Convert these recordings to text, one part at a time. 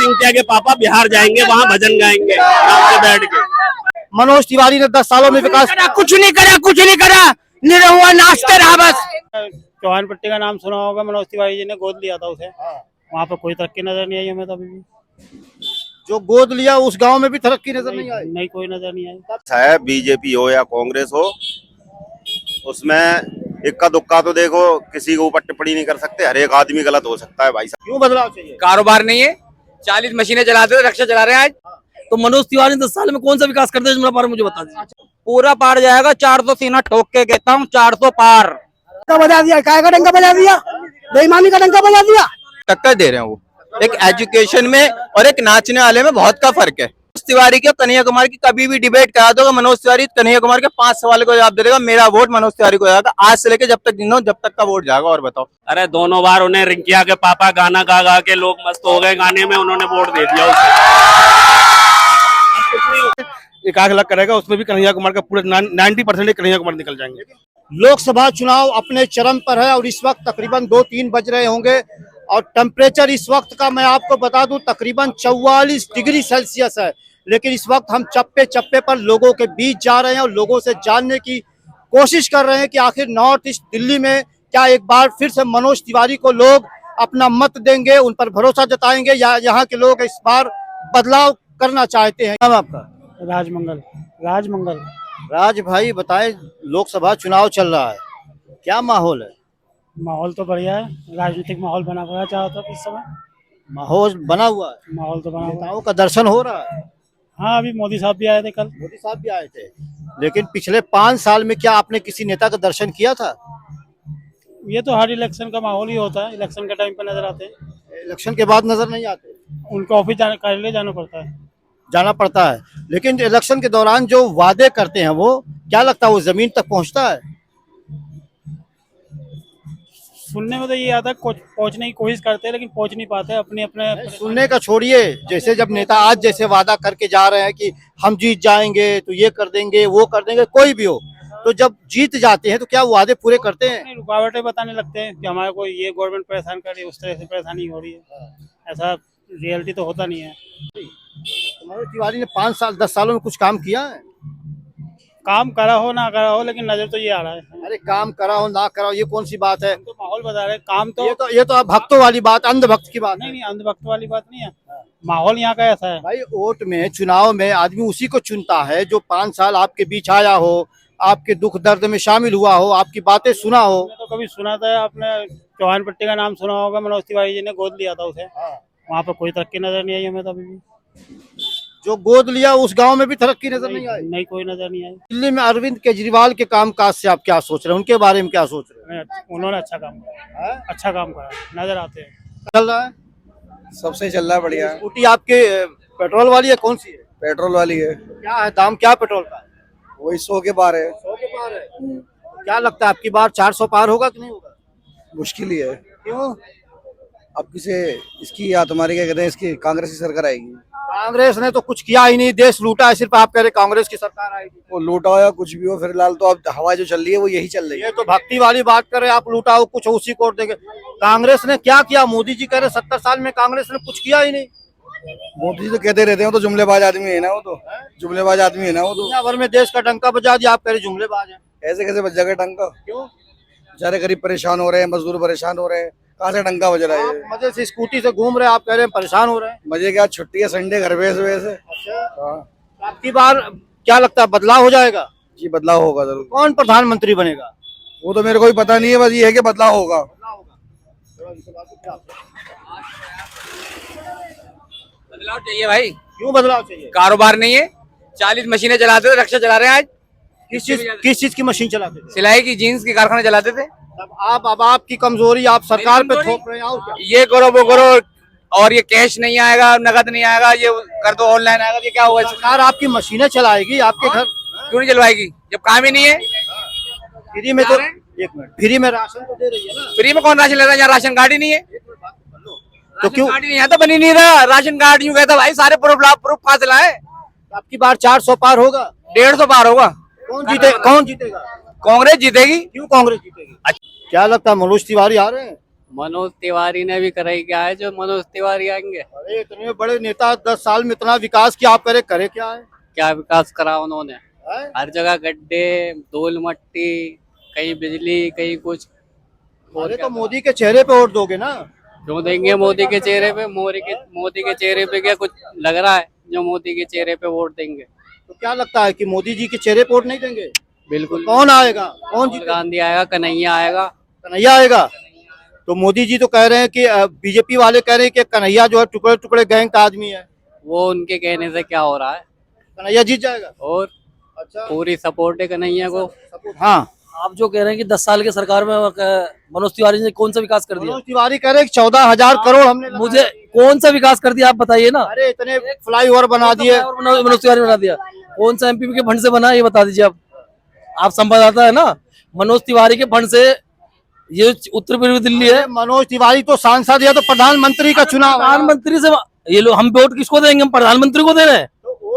रिंकिया के पापा बिहार जाएंगे, वहाँ भजन गाएंगे बैठ के। मनोज तिवारी ने 10 सालों में विकास कुछ नहीं करा, निरहुआ नाचते रहा बस। चौहान पट्टी का नाम सुना होगा, मनोज तिवारी जी ने गोद लिया था उसे। वहाँ पर कोई तरक्की नजर नहीं आई हमें तो अभी भी। जो गोद लिया उस गांव में भी तरक्की नजर नहीं आई। नहीं, कोई नजर नहीं आई। है बीजेपी हो या कांग्रेस हो, उसमें इक्का दुक्का तो देखो, किसी के ऊपर टिप्पणी नहीं कर सकते। हर एक आदमी गलत हो सकता है भाई साहब। क्यों बदलाव चाहिए? कारोबार नहीं है, 40 मशीनें चलाते थे, रक्षा चला रहे हैं आज। तो मनोज तिवारी 10 साल में कौन सा विकास करते हैं जुमला पार, मुझे बता दीजिए। पूरा पार जाएगा, 400 सीना ठोक के कहता हूँ, 400 पार बजा दिया। काय का डंका बजा दिया, बेईमानी का डंका बजा दिया। टक्कर दे रहे हैं वो, एक एजुकेशन में और एक नाचने वाले में बहुत का फर्क है। मनोज तिवारी के कन्हैया कुमार की कभी भी डिबेट करा दो, मनोज तिवारी कन्हैया कुमार के 5 सवाल को जवाब दे देगा। मेरा वोट मनोज तिवारी को जाएगा, आज से लेके जब तक का वोट जाएगा। और बताओ। अरे दोनों बार उन्हें रिंकिया के पापा गाना गा गा के लोग मस्त हो गए गाने में, उन्होंने वोट दे दिया उसे। 1 लाख करेगा, उसमें भी कन्हैया कुमार का पूरा 90% कन्हैया कुमार निकल जाएंगे। लोकसभा चुनाव अपने चरम पर है और इस वक्त तकरीबन 2-3 बज रहे होंगे और टेम्परेचर इस वक्त का मैं आपको बता दूं तकरीबन 44 डिग्री सेल्सियस है। लेकिन इस वक्त हम चप्पे चप्पे पर लोगों के बीच जा रहे हैं और लोगों से जानने की कोशिश कर रहे हैं कि आखिर नॉर्थ ईस्ट दिल्ली में क्या एक बार फिर से मनोज तिवारी को लोग अपना मत देंगे, उन पर भरोसा जताएंगे, या यहाँ के लोग इस बार बदलाव करना चाहते हैं। नाम आपका? राजमंगल। राज भाई बताएं, लोकसभा चुनाव चल रहा है, क्या माहौल है? माहौल तो बढ़िया है, राजनीतिक माहौल बना हुआ है चाहो तो इस समय। माहौल बना हुआ है, माहौल तो बना हुआ है। नेताओं का दर्शन हो रहा है। हाँ, अभी मोदी साहब भी आए थे कल। मोदी साहब भी आए थे, लेकिन पिछले 5 साल में क्या आपने किसी नेता का दर्शन किया था? ये तो हर इलेक्शन का माहौल ही होता है, इलेक्शन के टाइम पे नजर आते हैं। इलेक्शन के बाद नजर नहीं आते, उनको ऑफिस जाना पड़ता है। जाना पड़ता है। लेकिन इलेक्शन के दौरान जो वादे करते हैं वो क्या लगता है वो जमीन तक पहुंचता है? सुनने में तो ये आता है पहुंचने की कोशिश करते हैं, लेकिन पहुंच नहीं पाते। अपने सुनने का छोड़िए, जैसे जब नेता आज जैसे वादा करके जा रहे हैं कि हम जीत जाएंगे तो ये कर देंगे वो कर देंगे, कोई भी हो, तो जब जीत जाते हैं तो क्या वो वादे पूरे करते हैं? रुकावटें बताने लगते हैं कि हमारे को ये गवर्नमेंट परेशान कर रही है, उस तरह से परेशानी हो रही है। ऐसा रियलिटी तो होता नहीं है। मनोज तिवारी ने 5 साल 10 सालों में कुछ काम किया है? काम करा हो ना करा हो, लेकिन नजर तो ये आ रहा है। अरे काम करा हो ना करा हो ये कौन सी बात है? तो माहौल बता रहे काम तो ये तो भक्तों वाली बात, अंधभक्त की बात नहीं, अंधभक्त वाली बात नहीं है। माहौल यहाँ का ऐसा है भाई। वोट में, चुनाव में आदमी उसी को चुनता है जो 5 साल आपके बीच आया हो, आपके दुख दर्द में शामिल हुआ हो, आपकी बातें सुना हो। तो कभी सुना था आपने, चौहान पट्टी का नाम सुना होगा, मनोज तिवारी जी ने गोद लिया था उसे। वहाँ पर कोई तरक्की नजर नहीं आई हमें तो अभी भी। जो गोद लिया उस गांव में भी तरक्की नजर नहीं आई। नहीं, कोई नजर नहीं आई। दिल्ली में अरविंद केजरीवाल के कामकाज से आप क्या सोच रहे हैं, उनके बारे में क्या सोच रहे हैं? उन्होंने अच्छा काम करा, अच्छा काम करा, नजर आते हैं। चल रहा है, सबसे चल रहा है बढ़िया। स्कूटी आपके पेट्रोल वाली है, कौन सी है? पेट्रोल वाली है। क्या है दाम, क्या पेट्रोल का? वही 100 के पार है। 100 के पार है। क्या लगता है आपकी बार 400 पार होगा कि नहीं होगा? मुश्किल ही है। क्यों? अब किसे इसकी या तुम्हारी क्या कहते हैं, इसकी कांग्रेस की सरकार आएगी। कांग्रेस ने तो कुछ किया ही नहीं, देश लूटा है। सिर्फ आप कह रहे कांग्रेस की सरकार आएगी। वो लूटा हो या कुछ भी हो, फिलहाल तो अब हवा जो चल रही है वो यही चल रही है। ये तो भक्ति वाली बात कर रहे हैं आप, लूटाओ कुछ उसी को देंगे। कांग्रेस ने क्या किया? मोदी जी कह रहे 70 साल में कांग्रेस ने कुछ किया ही नहीं। मोदी जी तो कहते रहते हैं, वो तो जुमलेबाज आदमी है ना, वो तो जुमलेबाज आदमी है ना, वो तो दुनिया भर में देश का डंका बजा दिया, आप कह रहे जुमलेबाज हैं। ऐसे कैसे बच जाएगा डंका? क्यों? बेचारे गरीब परेशान हो रहे हैं, मजदूर परेशान हो रहे हैं, कहाँ से डंका बज रहा है? आप मजे से स्कूटी से घूम रहे हैं, आप कह रहे हैं परेशान हो रहे हैं। मजे क्या, छुट्टी है, संडे घर पे से। आपकी बार क्या लगता है बदलाव हो जाएगा? जी बदलाव होगा जरूर। कौन प्रधानमंत्री बनेगा? वो तो मेरे को भी पता नहीं है, बस ये है कि बदलाव होगा। बदलाव चाहिए भाई। क्यों बदलाव चाहिए? कारोबार नहीं है, 40 मशीनें चलाते थे, रक्षा चला रहे हैं आज। किस चीज की मशीन चलाते थे? सिलाई की, जीन्स की कारखाने चलाते थे। अब आपकी कमजोरी आप सरकार पे थोप रहे हैं और क्या? ये करो वो करो, और ये कैश नहीं आएगा, नगद नहीं आएगा, ये कर दो ऑनलाइन आएगा, ये क्या होगा? सरकार आपकी मशीनें चलाएगी, आपके घर क्यों नहीं चलवाएगी जब काम ही नहीं है? फ्री में तो, एक मिनट, फ्री में राशन तो दे रही है ना? फ्री में कौन राशन ले रहा है? यहाँ राशन कार्ड ही नहीं है। तो क्यों? कार्ड ही नहीं है तो बनी नहीं रहा राशन कार्ड। यूँ कहता भाई सारे प्रूफ कहाँ से लाए? आपकी बार 400 पार होगा? 150 पार होगा। कौन जीतेगा? कांग्रेस जीतेगी। क्यों कांग्रेस जीतेगी? क्या लगता है मनोज तिवारी आ रहे हैं? मनोज तिवारी ने भी कराई क्या है जो मनोज तिवारी आएंगे? अरे इतने बड़े नेता 10 साल में इतना विकास किया, आप करे क्या है? क्या विकास करा उन्होंने? हैं? हर जगह गड्ढे, धूल मट्टी, कहीं बिजली, कहीं कुछ। अरे तो मोदी के चेहरे पे वोट दोगे ना? क्यों देंगे मोदी के चेहरे पे? मोदी के चेहरे पे क्या कुछ लग रहा है जो मोदी के चेहरे पे वोट देंगे? तो क्या लगता है कि मोदी जी के चेहरे पे वोट नहीं देंगे? बिल्कुल। कौन आएगा? कौन राहुल जीतेगा? गांधी आएगा, कन्हैया आएगा। कन्हैया आएगा। तो मोदी जी तो कह रहे हैं कि बीजेपी वाले कह रहे हैं कि कन्हैया जो है टुकड़े टुकड़े गैंग का आदमी है। वो उनके कहने से क्या हो रहा है? कन्हैया जीत जाएगा। और अच्छा, पूरी सपोर्ट है कन्हैया को। हाँ। आप जो कह रहे हैं कि 10 साल के सरकार में मनोज तिवारी ने कौन सा विकास कर दिया? मनोज तिवारी कह रहे हैं 14,000 करोड़ हमने लगाए। मुझे कौन सा विकास कर दिया आप बताइए ना। अरे इतने फ्लाईओवर बना दिए। और मनोज तिवारी बना दिया, कौन सा एमपी के फंड से बना ये बता दीजिए आप संवाददाता है ना। मनोज तिवारी के फंड से ये उत्तर पूर्वी दिल्ली है। मनोज तिवारी तो सांसद है, तो प्रधानमंत्री का चुनाव है। प्रधानमंत्री से ये लोग, हम वोट किसको देंगे? हम प्रधानमंत्री को दे रहे हैं,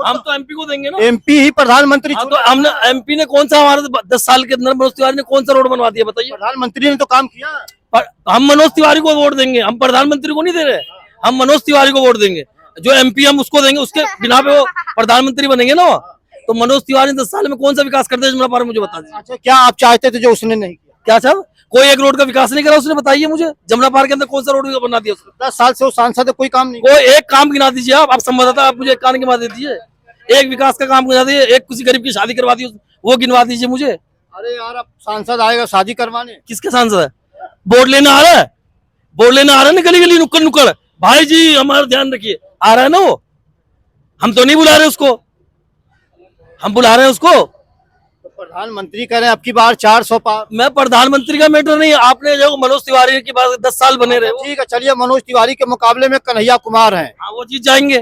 हम तो एमपी को देंगे ना। एमपी ही प्रधानमंत्री हाँ, तो हमने एमपी ने कौन सा, हमारे 10 साल के अंदर मनोज तिवारी ने कौन सा रोड बनवा दिया बताइए? प्रधानमंत्री ने तो काम किया। हम मनोज तिवारी को वोट देंगे, हम प्रधानमंत्री को नहीं दे रहे। हम मनोज तिवारी को वोट देंगे, जो एमपी हम उसको देंगे, उसके बिना पे वो प्रधानमंत्री बनेंगे ना। तो मनोज तिवारी ने 10 साल में कौन सा विकास कर दिया जुमला पार मुझे बता दीजिए। अच्छा, क्या आप चाहते थे जो उसने नहीं किया? क्या साहब, कोई एक रोड का विकास नहीं करा उसने? बताइए मुझे, जमुना पार के अंदर कौन सा रोड बना दिया उसने? 10 साल से वो सांसद है, कोई काम नहीं। कोई एक काम गिना दीजिए आप संवाददाता, आप मुझे एक काम गिना दीजिए, एक विकास का काम गिना दीजिए, एक किसी गरीब की शादी करवा दी वो गिनवा दीजिए मुझे। अरे यार, अब सांसद आएगा शादी करवाने। किसके सांसद है? वोट लेना आ रहा है, वोट लेना आ रहा है ना, गली गली नुक्कड़ नुक्कड़। भाई जी हमारा ध्यान रखिए, आ रहा है ना वो। हम तो नहीं बुला रहे उसको, हम बुला रहे हैं उसको। तो प्रधानमंत्री कह रहे हैं अब की बार 400 पार। मैं प्रधानमंत्री का मैटर नहीं, आपने जो मनोज तिवारी की बात 10 साल बने रहे वो। ठीक है, चलिए मनोज तिवारी के मुकाबले में कन्हैया कुमार हैं। हाँ, वो जीत जाएंगे,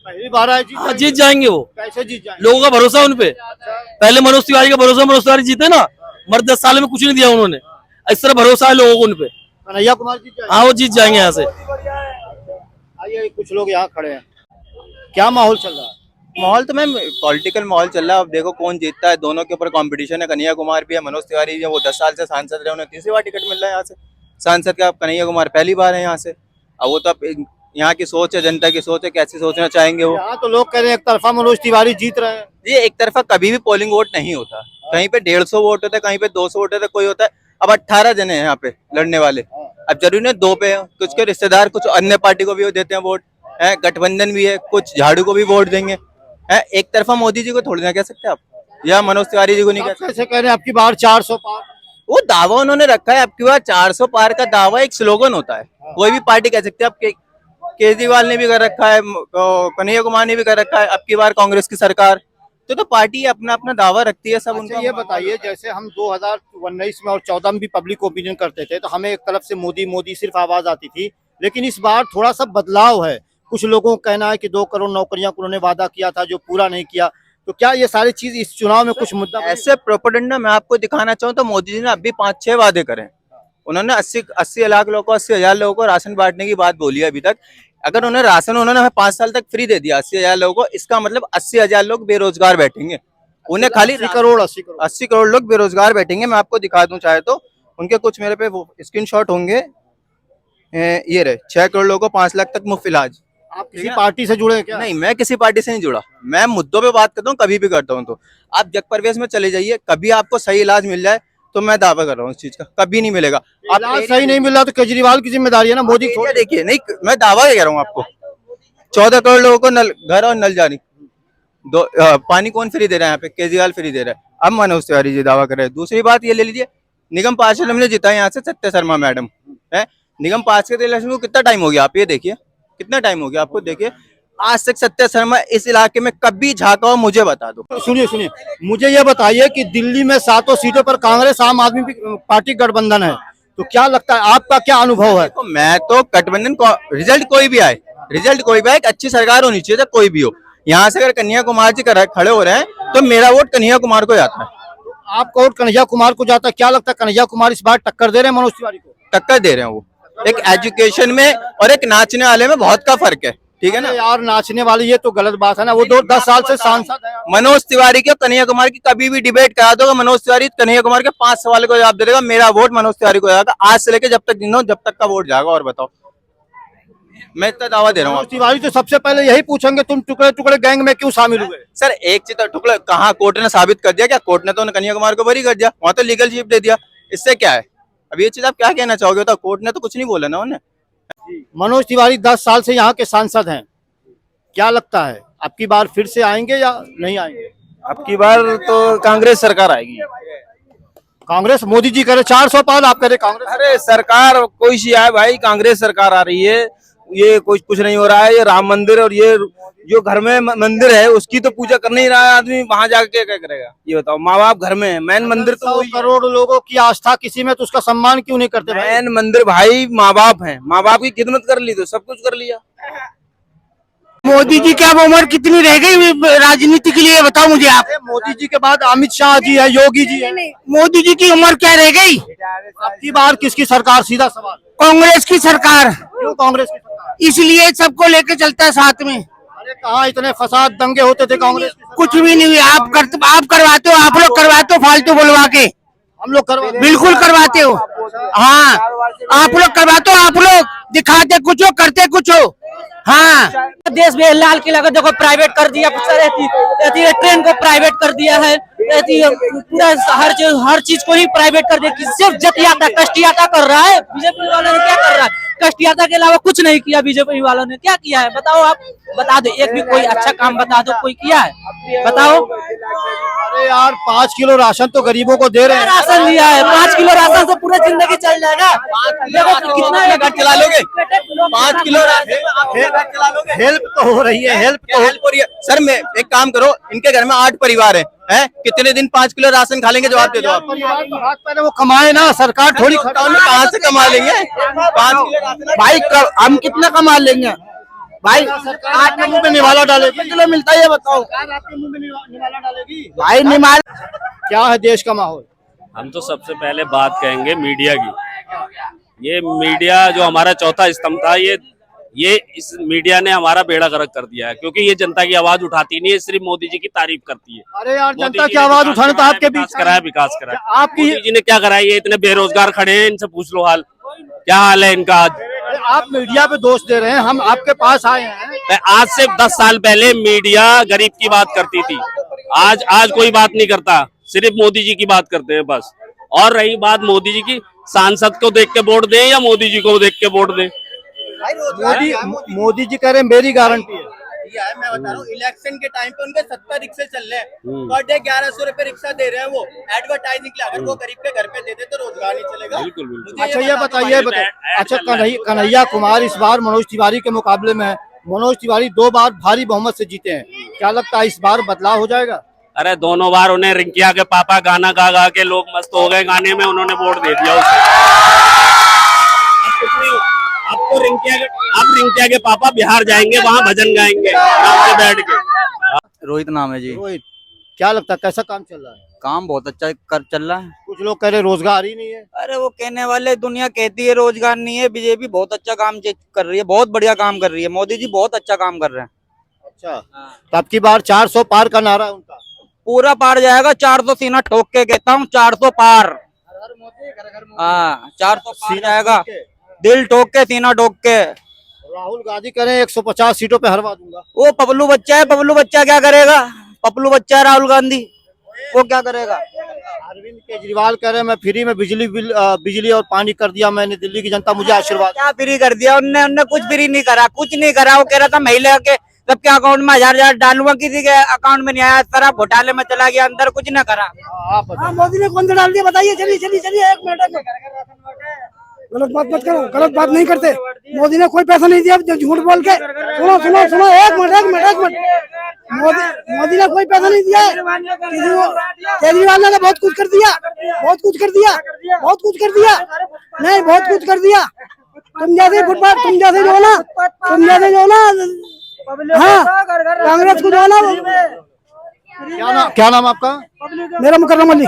पहली बार आए जीत हाँ जाएंगे। जीत जाएंगे वो। कैसे जीत जाएंगे? लोगों का भरोसा उन पे। पहले मनोज तिवारी का भरोसा, मनोज तिवारी जीते ना, मर 10 साल में कुछ नहीं दिया उन्होंने। इस तरह भरोसा है लोगों को उन पे। कन्हैया कुमार जीत जाएंगे। हाँ वो जीत जाएंगे यहाँ से। आइए, कुछ लोग यहाँ खड़े हैं। क्या माहौल चल रहा है? माहौल तो मैम पॉलिटिकल माहौल चल रहा है। अब देखो कौन जीतता है, दोनों के ऊपर कंपटीशन है। कन्हैया कुमार भी है, मनोज तिवारी भी है। वो 10 साल से सांसद रहे, उन्हें तीसरी बार टिकट मिल रहा है यहाँ से सांसद का। अब कन्हैया कुमार पहली बार है यहाँ से। अब वो तो अब यहाँ की सोच है, जनता की सोच है, कैसे सोचना चाहेंगे वो। यहाँ तो लोग कह रहे हैं एक तरफा मनोज तिवारी जीत रहे हैं। ये एक तरफा कभी भी पोलिंग वोट नहीं होता। कहीं पे 150 वोट होता है, कहीं पे 200 वोट होता है, कोई होता है। अब 18 जने हैं यहाँ पे लड़ने वाले। अब जरूरी नहीं 2 पे, कुछ के रिश्तेदार कुछ अन्य पार्टी को भी देते हैं वोट है, गठबंधन भी है, कुछ झाड़ू को भी वोट देंगे है। एक तरफा मोदी जी को थोड़ी ना कह सकते आप, या मनोज तिवारी जी को नहीं कह सकते। कैसे कह रहे हैं अब की बार 400 पार? वो दावा उन्होंने रखा है, अब की बार 400 पार का दावा एक स्लोगन होता है, कोई भी पार्टी कह सकती है। अब केजरीवाल ने भी कर रखा है, कन्हैया कुमार ने भी कर रखा है, अब की बार कांग्रेस की सरकार। तो पार्टी अपना अपना दावा रखती है सब। अच्छा, उनका ये बताइए, जैसे हम 2019 में और 14 में भी पब्लिक ओपिनियन करते थे, तो हमें एक तरफ से मोदी मोदी सिर्फ आवाज आती थी, लेकिन इस बार थोड़ा सा बदलाव है। कुछ लोगों का कहना है कि 2 करोड़ नौकरियां उन्होंने वादा किया था जो पूरा नहीं किया। तो क्या ये सारी चीज इस चुनाव में कुछ मुद्दा ऐसे प्रोपेगेंडा मैं आपको दिखाना चाहूँ तो मोदी जी ने अभी 5-6 वादे करे। उन्होंने 80 लाख लोगों को, 80,000 लोगों को राशन बांटने की बात बोली है अभी तक। अगर उन्हें राशन उन्होंने 5 साल तक फ्री दे दिया 80,000 लोगों को, इसका मतलब 80,000 लोग बेरोजगार बैठेंगे। उन्हें खाली 80 करोड़ लोग बेरोजगार बैठेंगे। मैं आपको दिखा दूं चाहे तो, उनके कुछ मेरे पे स्क्रीनशॉट होंगे। ये रहे 6 करोड़ लोगों को 5 लाख तक मुफ्त इलाज। आप किसी पार्टी से जुड़े हैं क्या? नहीं, मैं किसी पार्टी से नहीं जुड़ा। मैं मुद्दों पे बात करता हूँ, कभी भी करता हूँ। तो आप जग प्रवेश में चले जाइए, कभी आपको सही इलाज मिल जाए तो मैं दावा कर रहा हूँ इस चीज का, कभी नहीं मिलेगा। आप इलाज सही नहीं मिल रहा तो केजरीवाल की जिम्मेदारी है ना, मोदी एरिया देखिए। नहीं, मैं दावा कह रहा हूँ आपको, 14 करोड़ लोगों को नल घर और नल जारी, पानी कौन फ्री दे रहा है यहाँ पे? केजरीवाल फ्री दे रहा है। अब मनोज तिवारी जी दावा कर रहे हैं। दूसरी बात ये ले लीजिए, निगम पार्षद हमने जीता यहाँ से सत्य शर्मा मैडम है। निगम पार्षद के इलेक्शन को कितना टाइम हो गया? आप ये देखिए कितना टाइम हो गया आपको। देखिए आज तक सत्य शर्मा इस इलाके में कभी झांका हो, मुझे बता दो। सुनिए, मुझे ये बताइए कि दिल्ली में 7 सीटों पर कांग्रेस आम आदमी पार्टी गठबंधन है, तो क्या लगता है, आपका क्या अनुभव है? तो मैं तो गठबंधन को रिजल्ट कोई भी आए, एक अच्छी सरकार होनी चाहिए, कोई भी हो। यहाँ से अगर कन्हैया कुमार जी खड़े हो रहे हैं तो मेरा वोट कन्हैया कुमार को जाता है। आपका वोट कन्हैया कुमार को जाता है। क्या लगता है कन्हैया कुमार इस बार टक्कर दे रहे हैं मनोज तिवारी को? टक्कर दे रहे हैं वो। एक एजुकेशन में और एक नाचने वाले में बहुत का फर्क है। ठीक है ना। अरे यार नाचने वाली ये तो गलत बात है ना, वो 10 साल से सांसद है। मनोज तिवारी के कन्हैया कुमार की कभी भी डिबेट करा दो, मनोज तिवारी कन्हैया कुमार के 5 सवाल को जवाब दे देगा। मेरा वोट मनोज तिवारी को जाएगा आज से लेके जब तक का वोट जाएगा। और बताओ, मैं इतना दावा दे रहा हूँ। मनोज तिवारी तो सबसे पहले यही पूछेंगे तुम टुकड़े टुकड़े गैंग में क्यों शामिल हुए। सर एक चीज टुकड़ा कहाँ कोर्ट ने साबित कर दिया क्या? कोर्ट ने तो कन्हैया कुमार को बरी कर दिया, वहां तो लीगल चीफ दे दिया। इससे क्या है? अब ये चीज आप क्या कहना चाहोगे? तो कोर्ट ने तो कुछ नहीं बोला ना उन्हें। मनोज तिवारी 10 साल से यहाँ के सांसद हैं, क्या लगता है अब की बार फिर से आएंगे या नहीं आएंगे? अब की बार तो कांग्रेस सरकार आएगी। कांग्रेस मोदी जी करे 400 पार, आप करे कांग्रेस। अरे सरकार कोई सी आए भाई, कांग्रेस सरकार आ रही है। ये कुछ नहीं हो रहा है। ये राम मंदिर और ये जो घर में मंदिर है उसकी तो पूजा कर नहीं रहा है आदमी, वहां जाके क्या करेगा? ये बताओ, माँ बाप घर में है, मेन मंदिर तो 100 करोड़ लोगों की आस्था किसी में, तो उसका सम्मान क्यों नहीं करते भाई? मेन मंदिर भाई माँ बाप है, माँ बाप की खिदमत कर ली तो सब कुछ कर लिया। मोदी जी की अब उम्र कितनी रह गई राजनीति के लिए, बताओ मुझे आप। मोदी जी के बाद अमित शाह जी है, योगी जी है। मोदी जी की उम्र क्या रह गई? अब की बार किसकी सरकार? सीधा सवाल। कांग्रेस की सरकार। क्यों कांग्रेस की सरकार? इसलिए सबको लेके चलता है साथ में। अरे कहाँ इतने फसाद दंगे होते थे कांग्रेस की? कुछ भी नहीं हुई। आप करवाते हो, आप लोग करवाते हो फालतू बुलवा के। हम लोग करवा बिल्कुल करवाते हो। हाँ, आप लोग करवाते हो, आप लोग दिखाते कुछ हो, करते कुछ हो। हाँ, देश में लाल किला को देखो प्राइवेट कर दिया, ट्रेन को प्राइवेट कर दिया है, पूरा हर चीज को ही प्राइवेट कर दिया। सिर्फ जत यात्रा कष्ट यात्रा कर रहा है बीजेपी वालों ने। क्या कर रहा है? कष्ट यात्रा के अलावा कुछ नहीं किया बीजेपी वालों ने। क्या किया है बताओ? आप बता दो, एक भी कोई अच्छा काम बता दो, कोई किया है बताओ? अरे यार 5 किलो राशन तो गरीबों को दे रहे हैं। राशन दिया है, 5 किलो राशन से पूरा जिंदगी चल जाएगा। देखो कितना घर चला लोगे? 5 किलो हेल्प तो हो रही है, हेल्प तो हेल्प हो रही है। सर मैं एक काम करो, इनके घर में 8 परिवार है, कितने दिन 5 किलो राशन खा लेंगे? जवाब दे दो आप। परिवार तो हाथ पैर वो कमाए ना, सरकार थोड़ी कहाँ से कमा लेंगे 5 किलो भाई हम कितना कमा लेंगे भाई? आपके मुंह में निवाला डालेगी। किलो मिलता है ये बताओ आपके मुंह में निवाला डालेगी भाई। निमाल क्या है देश का माहौल? हम तो सबसे पहले बात कहेंगे मीडिया की। ये मीडिया जो हमारा चौथा स्तंभ था, ये इस मीडिया ने हमारा बेड़ा गर्क कर दिया है, क्योंकि ये जनता की आवाज उठाती नहीं है, सिर्फ मोदी जी की तारीफ करती है। अरे यार मोदी जनता जी की ने आवाज विकास उठाने तो कराया, आपके बीच विकास कराया। आपकी मोदी जी ने क्या कराया? ये इतने बेरोजगार खड़े हैं, इनसे पूछ लो हाल, क्या हाल है इनका आज। आप मीडिया पे दोष दे रहे हैं, हम आपके पास आए हैं। आज से 10 साल पहले मीडिया गरीब की बात करती थी, आज कोई बात नहीं करता, सिर्फ मोदी जी की बात करते हैं बस। और रही बात मोदी जी की, सांसद को देख के वोट दें या मोदी जी को देख के वोट दें? मोदी जी कह रहे मेरी गारंटी है। मैं बता रहा हूँ, इलेक्शन के टाइम पे उनके 70 रिक्शे चल रहे हैं, पर डे 1100 रुपए रिक्शा दे रहे हैं वो एडवर्टाइजिंग के लिए। अगर वो गरीब के घर पे दे दे तो रोजगार नहीं चलेगा। बिल्कुल बिल्कुल। अच्छा ये बताइए, अच्छा कन्हैया कुमार इस बार मनोज तिवारी के मुकाबले में, मनोज तिवारी 2 बार भारी बहुमत से जीते हैं, क्या लगता है इस बार बदलाव हो जाएगा? अरे दोनों बार उन्हें रिंकिया के पापा गाना गा गा के लोग मस्त हो गए, गाने में उन्होंने वोट दे दिया उसे। अब रिंकिया के पापा बिहार जाएंगे, वहाँ भजन गाएंगे गाँव में बैठ के। रोहित नाम है जी। रोहित, क्या लगता है कैसा काम चल रहा है? काम बहुत अच्छा चल रहा है। कुछ लोग कह रहे रोजगार ही नहीं है। अरे वो कहने वाले, दुनिया कहती है रोजगार नहीं है। बीजेपी बहुत अच्छा काम कर रही है, बहुत बढ़िया काम कर रही है। मोदी जी बहुत अच्छा काम कर रहे हैं। अच्छा, तो अब की बार 400 पार का नारा है उनका। पूरा पार जाएगा, 400 सीना ठोक के कहता हूँ, 400 पार। हाँ, 400 पार जाएगा, दिल ठोक के, सीना ठोक के। राहुल गांधी करें 150 सीटों पे हरवा दूंगा। वो पपलू बच्चा है, पपलू बच्चा क्या करेगा? पपलू बच्चा है राहुल गांधी, वो क्या करेगा? अरविंद केजरीवाल कह रहे मैं फ्री में बिजली और पानी कर दिया मैंने, दिल्ली की जनता मुझे आशीर्वाद। क्या फ्री कर दिया उनने? कुछ फ्री नहीं करा, कुछ नहीं करा। वो कह रहा था महिला के सबके अकाउंट में 1000 डालूंगा, किसी के अकाउंट में नहीं आया। सारा घोटाले में चला गया अंदर, कुछ न करा। मोदी ने कौन सा डाल दिया बताइए? चलिए 1 मिनट। गलत बात मत करो, गलत बात नहीं करते। मोदी ने कोई पैसा नहीं दिया झूठ बोल के। सुनो 1 मिनट। मोदी ने कोई पैसा नहीं दिया। केजरीवाल ने बहुत कुछ कर दिया, बहुत कुछ कर दिया। नहीं, बहुत कुछ कर दिया। तुम जैसे फुटपाथ, तुम जैसे जो ना हाँ, कांग्रेस को जो ना। क्या नाम आपका? मेरा मुकर्रम अली।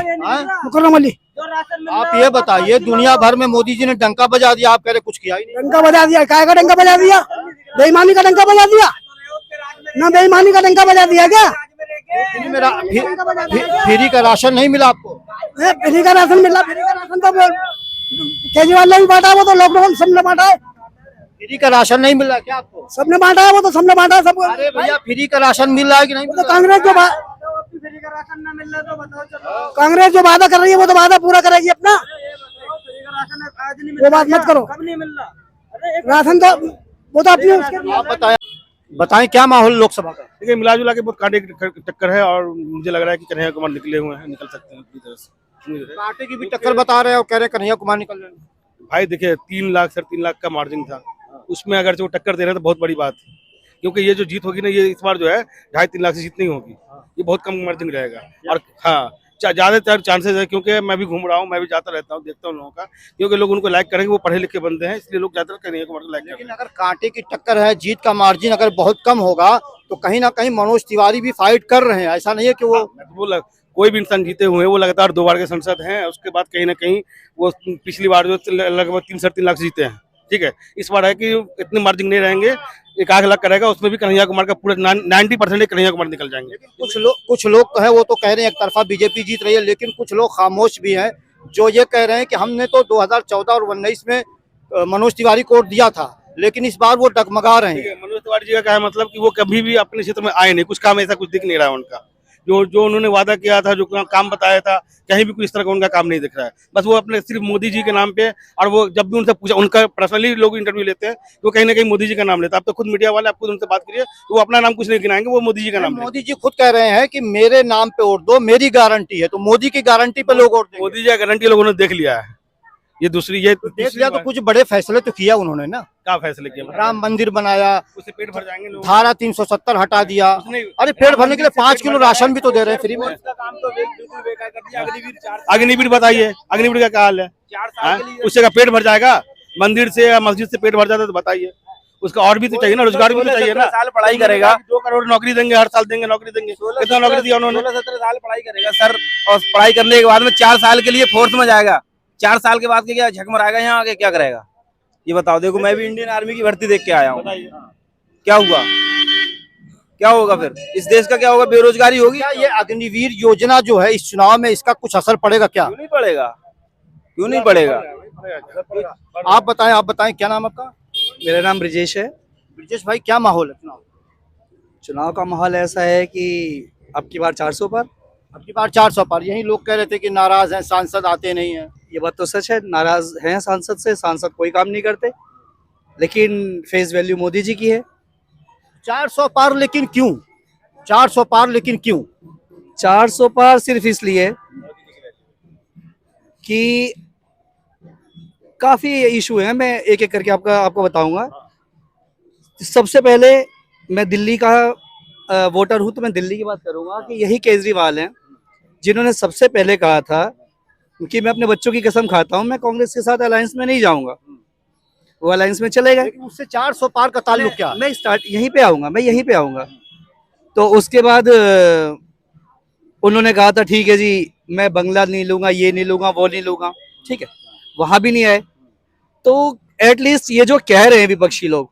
आप ये बताइए, दुनिया भर में मोदी जी ने डंका बजा दिया, आप कह रहे कुछ किया ही नहीं। डंका बजा दिया, काय का डंका बजा दिया? बेईमानी का डंका बजा दिया ना, बेईमानी का डंका बजा दिया क्या? फ्री का राशन नहीं मिला आपको? फ्री का राशन मिला, फ्री का राशन तो केजरीवाल ने भी बांटा, वो तो लॉकडाउन सबने बांटा है। फ्री का राशन नहीं मिल रहा क्या आपको? सबने बांटा है, वो तो सबने बांटा है सबको। अरे भैया फ्री का राशन मिल रहा है कि नहीं? तो कांग्रेस जो कांग्रेस जो वादा कर रही है वो तो वादा पूरा करेगी अपना, वो बात मत करो। राशन तो वो तो अपनी आप बताएं क्या माहौल लोकसभा का? देखिए मिला जुला के बहुत कांटे की टक्कर है और मुझे लग रहा है कि कन्हैया कुमार निकले हुए हैं, निकल सकते हैं अपनी तरह से। कांटे की भी टक्कर बता रहे हो, कह रहे कन्हैया कुमार निकल रहे हैं। भाई देखिए 3 लाख 3.5 लाख का मार्जिन था, उसमें अगर जो टक्कर दे रहे हैं तो बहुत बड़ी बात है, क्योंकि ये जो जीत होगी ना ये इस बार जो है 2.5-3 लाख से जीत नहीं होगी, ये बहुत कम मार्जिन रहेगा। और हाँ ज्यादातर चांसेस है, क्योंकि मैं भी घूम रहा हूँ, मैं भी जाता रहता हूँ, देखता हूँ लोगों का, क्योंकि लोग उनको लाइक करेंगे, वो पढ़े लिखे बंदे हैं, इसलिए लोग ज्यादातर कन्हैया कुमार को लाइक करेंगे। लेकिन अगर कांटे की टक्कर है, जीत का मार्जिन अगर बहुत कम होगा तो कहीं ना कहीं मनोज तिवारी भी फाइट कर रहे हैं, ऐसा नहीं है कि वो कोई भी इंसान जीते हुए हैं, वो लगातार 2 बार के संसद हैं, उसके बाद कहीं ना कहीं वो पिछली बार जो लगभग 3-3.5 लाख जीते हैं, ठीक है। इस बार है कि इतने मार्जिन नहीं रहेंगे, 1 लाख करेगा, उसमें भी कन्हैया कुमार का पूरा 90% कन्हैया कुमार निकल जाएंगे। कुछ लोग तो है वो तो कह रहे हैं एक तरफा बीजेपी जीत रही है, लेकिन कुछ लोग खामोश भी हैं जो ये कह रहे हैं कि हमने तो 2014 और 2019 में मनोज तिवारी को वोट दिया था, लेकिन इस बार वो डगमगा रहे हैं। मनोज तिवारी जी का क्या है मतलब कि वो कभी भी अपने क्षेत्र में आए नहीं, कुछ काम ऐसा कुछ दिख नहीं रहा है उनका, जो उन्होंने वादा किया था, जो काम बताया था, कहीं भी कोई इस तरह का उनका काम नहीं दिख रहा है। बस वो अपने सिर्फ मोदी जी के नाम पे, और वो जब भी उनसे पूछा, उनका पर्सनली लोग इंटरव्यू लेते हैं तो कहीं ना कहीं मोदी जी का नाम लेता है। आप तो खुद मीडिया वाले, आप खुद उनसे बात करिए, वो अपना नाम कुछ नहीं गिनाएंगे, वो मोदी जी का नाम। मोदी जी खुद कह रहे हैं कि मेरे नाम पे वोट दो, मेरी गारंटी है, तो मोदी की गारंटी पे लोग वोट देंगे। मोदी जी का गारंटी लोगों ने देख लिया है, ये दूसरी ये देख लिया तो कुछ बड़े फैसले तो किया उन्होंने ना, क्या फैसले किया? राम मंदिर बनाया, उससे पेट भर जाएंगे लोग। धारा 370 हटा दिया, अरे पेट भरने के लिए 5 किलो राशन भी तो दे रहे हैं फ्री में। अग्निवीर बताइए, अग्निवीर का क्या हाल है? उससे का पेट भर जाएगा? मंदिर से या मस्जिद से पेट भर जाता है तो बताइए, उसका और भी तो चाहिए ना, रोजगार भी तो चाहिए ना। 16 साल पढ़ाई करेगा, 2 करोड़ नौकरी देंगे, हर साल देंगे, नौकरी देंगे। कितना नौकरी दिया उन्होंने? 16-17 साल पढ़ाई करेगा सर, और पढ़ाई करने के बाद में 4 साल के लिए फोर्स में जाएगा, 4 साल के बाद के क्या झक मराएगा, यहाँ आगे क्या करेगा ये बताओ। देखो मैं भी इंडियन आर्मी की भर्ती देख के आया हूँ, क्या हुआ, क्या होगा फिर इस देश का, क्या होगा? बेरोजगारी होगी। क्या ये अग्निवीर योजना जो है इस चुनाव में इसका कुछ असर पड़ेगा क्या? क्यों नहीं पड़ेगा, क्यों नहीं पड़ेगा? आप बताएं क्या नाम आपका? मेरा नाम ब्रिजेश है। ब्रिजेश भाई क्या माहौल है चुनाव? चुनाव का माहौल ऐसा है कि अब की बार 400 पर, अब की बार 400 पर। यही लोग कह रहे थे कि नाराज हैं, सांसद आते नहीं हैं। ये बात तो सच है, नाराज हैं सांसद से, सांसद कोई काम नहीं करते, लेकिन फेस वैल्यू मोदी जी की है। 400 पार लेकिन क्यों? 400 पार लेकिन क्यों? 400 पार सिर्फ इसलिए कि काफी इशू है, मैं एक एक करके आपको बताऊंगा। सबसे पहले मैं दिल्ली का वोटर हूं, तो मैं दिल्ली की बात करूंगा कि यही केजरीवाल हैं जिन्होंने सबसे पहले कहा था कि मैं अपने बच्चों की कसम खाता हूं, मैं कांग्रेस के साथ अलायंस में नहीं जाऊंगा। वो अलायंस में चले गए। उससे 400 पार का ताल्लुक क्या? मैं यहीं पे आऊंगा। तो उसके बाद उन्होंने कहा था ठीक है जी, मैं बंगला नहीं लूंगा, ये नहीं लूंगा, वो नहीं लूंगा, ठीक है, वहां भी नहीं आए। तो एटलीस्ट ये जो कह रहे हैं विपक्षी लोग,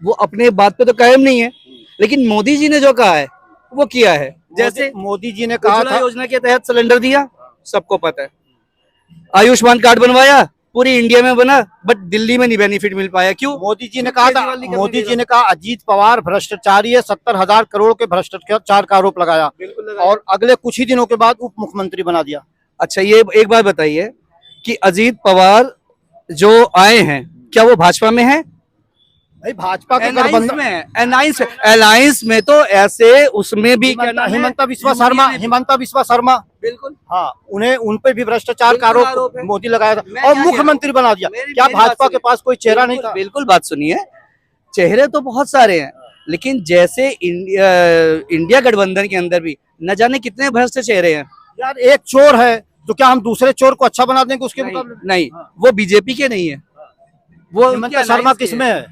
वो अपने बात पे तो कायम नहीं है, लेकिन मोदी जी ने जो कहा है वो किया है। जैसे मोदी जी ने कहा था, योजना के तहत सिलेंडर दिया, सबको पता है। आयुष्मान कार्ड बनवाया, पूरी इंडिया में बना, बट दिल्ली में नहीं बेनिफिट मिल पाया। क्यों? मोदी जी ने कहा था, मोदी जी ने कहा अजीत पवार भ्रष्टाचारी है, 70,000 करोड़ के भ्रष्टाचार का आरोप लगाया, और अगले कुछ ही दिनों के बाद उप मुख्यमंत्री बना दिया। अच्छा, ये एक बात बताइए कि अजीत पवार जो आए हैं, क्या वो भाजपा में है? भाई भाजपा के अलायंस में है, अलायंस में तो ऐसे उसमें भी हिमंता बिस्वा शर्मा, बिल्कुल, हाँ, उन पे भी भ्रष्टाचार का आरोप मोदी लगाया था और मुख्यमंत्री बना दिया। क्या भाजपा के पास कोई चेहरा नहीं था? बिल्कुल, बात सुनिए, चेहरे तो बहुत सारे हैं, लेकिन जैसे इंडिया गठबंधन के अंदर भी न जाने कितने भ्रष्ट चेहरे हैं। यार एक चोर है तो क्या हम दूसरे चोर को अच्छा बना देंगे उसके मुकाबले? नहीं, वो बीजेपी के नहीं है, वो हिमंता शर्मा किसमें है?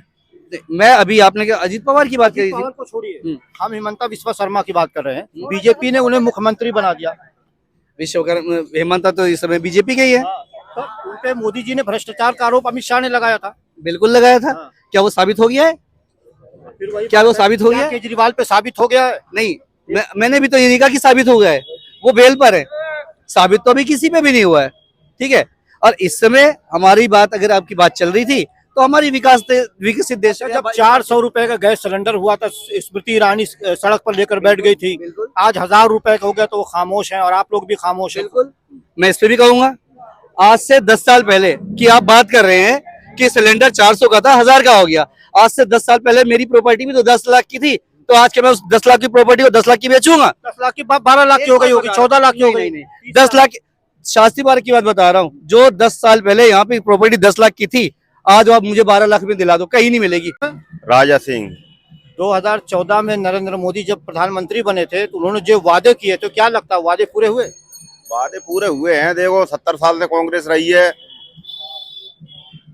मैं अभी आपने अजीत पवार की बात करी थी, को छोड़िए, हम हिमंता बिस्वा शर्मा की बात कर रहे हैं। बीजेपी ने उन्हें मुख्यमंत्री बना दिया। विश्वकर्मा हेमंता तो इस समय बीजेपी का ही है। तो उन पे मोदी जी ने भ्रष्टाचार का आरोप अमित शाह ने लगाया था। बिल्कुल लगाया था। क्या वो साबित हो गया है? फिर वही क्या वो बात है, साबित हो क्या गया? केजरीवाल पे साबित हो गया है? नहीं, मैंने भी तो ये नहीं कहा कि साबित हो गया है, वो बेल पर है, साबित तो अभी किसी पे भी नहीं हुआ है। ठीक है, और इस समय हमारी बात, अगर आपकी बात चल रही थी, तो हमारी विकसित देश जब 400 रुपए का गैस सिलेंडर हुआ था, स्मृति ईरानी सड़क पर लेकर बैठ गई थी। बिल्कुल। आज 1000 रुपए का हो गया तो वो खामोश हैं और आप लोग भी खामोश हैं। बिल्कुल, मैं इस पे भी कहूंगा, आज से 10 साल पहले की आप बात कर रहे हैं कि सिलेंडर 400 का था, 1000 का हो गया। आज से 10 साल पहले मेरी प्रॉपर्टी भी तो 10 लाख की थी, तो आज के मैं उस 10 लाख की प्रॉपर्टी को 10 लाख की बेचूंगा? 10 लाख की 12 लाख की हो गई होगी, 14 लाख की हो गई। 10 लाख, शास्त्री बार की बात बता रहा हूँ, जो 10 साल पहले यहाँ पे प्रॉपर्टी 10 लाख की थी, आज आप मुझे 12 लाख में दिला दो, कहीं नहीं मिलेगी। राजा सिंह। 2014 में नरेंद्र मोदी जब प्रधानमंत्री बने थे तो उन्होंने जो वादे किए, तो क्या लगता है वादे पूरे हुए? वादे पूरे हुए हैं। देखो 70 साल से कांग्रेस रही है।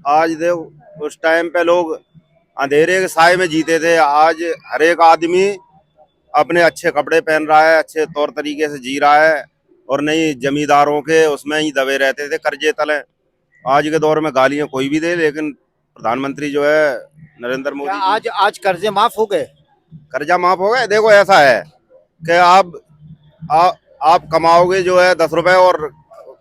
आज देखो, उस टाइम पे लोग अंधेरे के साए में जीते थे, आज हर एक आदमी अपने अच्छे कपड़े पहन रहा है, अच्छे तौर तरीके से जी रहा है, और नहीं जमींदारों के उसमें ही दबे रहते थे कर्जे तले। आज के दौर में गालियां कोई भी दे, लेकिन प्रधानमंत्री जो है नरेंद्र मोदी क्या आज कर्जे माफ हो गए? कर्जा माफ हो गया। देखो ऐसा है कि आप कमाओगे जो है 10 रुपए और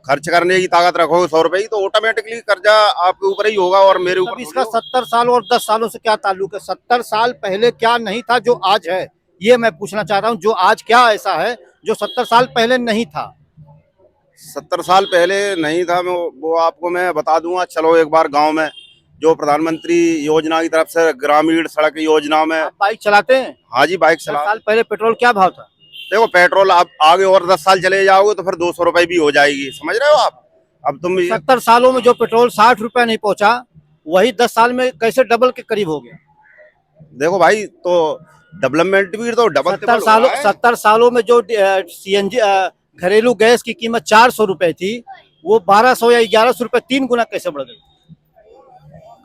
खर्च करने की ताकत रखोगे 100 रुपए की, तो ऑटोमेटिकली कर्जा आपके ऊपर ही होगा और मेरे अब ऊपर। इसका 70 साल और 10 सालों से क्या ताल्लुक है? 70 साल पहले क्या नहीं था जो आज है, ये मैं पूछना चाह रहा हूँ। जो आज क्या ऐसा है जो 70 साल पहले नहीं था? 70 साल पहले नहीं था, वो आपको मैं बता दूंगा। चलो एक बार गांव में जो प्रधानमंत्री योजना की तरफ से ग्रामीण सड़क योजना में। आप बाइक चलाते हैं? हाँ जी, बाइक 10 चला। साल पहले पेट्रोल क्या भाव था? देखो पेट्रोल आप आगे और 10 साल चले जाओगे तो फिर 200 रुपए भी हो जाएगी, समझ रहे हो आप? अब तुम 70 सालों में जो पेट्रोल 60 रुपए नहीं पहुंचा, वही 10 साल में कैसे डबल के करीब हो गया? देखो भाई, तो डेवलपमेंट भी तो डबल 70 सालों में जो सीएनजी घरेलू गैस की कीमत 400 रुपए थी, वो 1200 या 1100 रुपए 3 गुना कैसे बढ़ गई?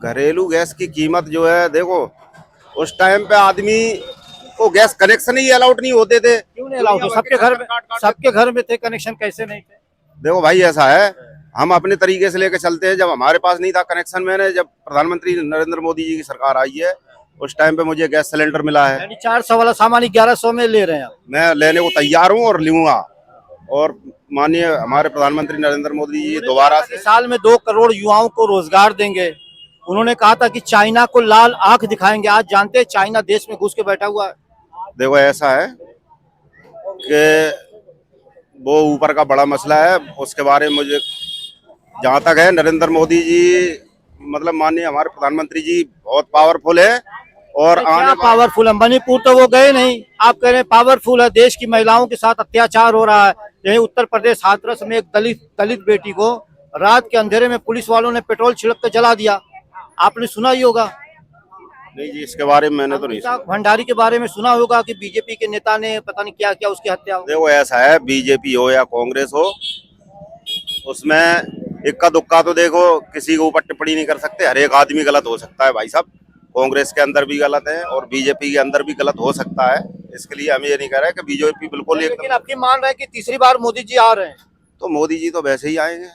घरेलू गैस की कीमत जो है, देखो उस टाइम पे आदमी को गैस कनेक्शन ही अलाउड नहीं होते थे। क्यों नहीं अलाउड? सबके घर में थे कनेक्शन, कैसे नहीं थे? देखो भाई ऐसा है, हम अपने तरीके से लेके चलते हैं। जब हमारे पास नहीं था कनेक्शन, मैंने जब प्रधानमंत्री नरेंद्र मोदी जी की सरकार आई है उस टाइम पे मुझे गैस सिलेंडर मिला है। यानी 400 वाला सामान 1100 में ले रहे हैं आप? मैं लेने को तैयार हूँ और लूंगा। और माननीय हमारे प्रधानमंत्री नरेंद्र मोदी जी दोबारा से साल में 2 करोड़ युवाओं को रोजगार देंगे। उन्होंने कहा था कि चाइना को लाल आंख दिखाएंगे। आज जानते हैं चाइना देश में घुस के बैठा हुआ है। देखो ऐसा है कि वो ऊपर का बड़ा मसला है, उसके बारे में मुझे जहाँ तक है, नरेंद्र मोदी जी मतलब माननीय हमारे प्रधानमंत्री जी बहुत पावरफुल है। और क्या पावरफुल है? मणिपुर तो वो गए नहीं, आप कह रहे हैं पावरफुल है। देश की महिलाओं के साथ अत्याचार हो रहा है। यही उत्तर प्रदेश हाथरस में एक दलित बेटी को रात के अंधेरे में पुलिस वालों ने पेट्रोल छिड़क कर जला दिया। आपने सुना ही होगा। नहीं जी, इसके बारे में मैंने तो नहीं सुना। भंडारी के बारे में सुना होगा कि बीजेपी के नेता ने पता नहीं क्या किया, उसकी हत्या हो। देखो ऐसा है, बीजेपी हो या कांग्रेस हो, उसमें इक्का दुक्का तो देखो किसी के ऊपर टिप्पणी नहीं कर सकते। हर एक आदमी गलत हो सकता है भाई साहब। कांग्रेस के अंदर भी गलत है और बीजेपी के अंदर भी गलत हो सकता है। इसके लिए हम ये नहीं कह रहे कि बीजेपी बिल्कुल। लेकिन आपकी मान रहे हैं कि तीसरी बार मोदी जी आ रहे हैं, तो मोदी जी तो वैसे ही आएंगे।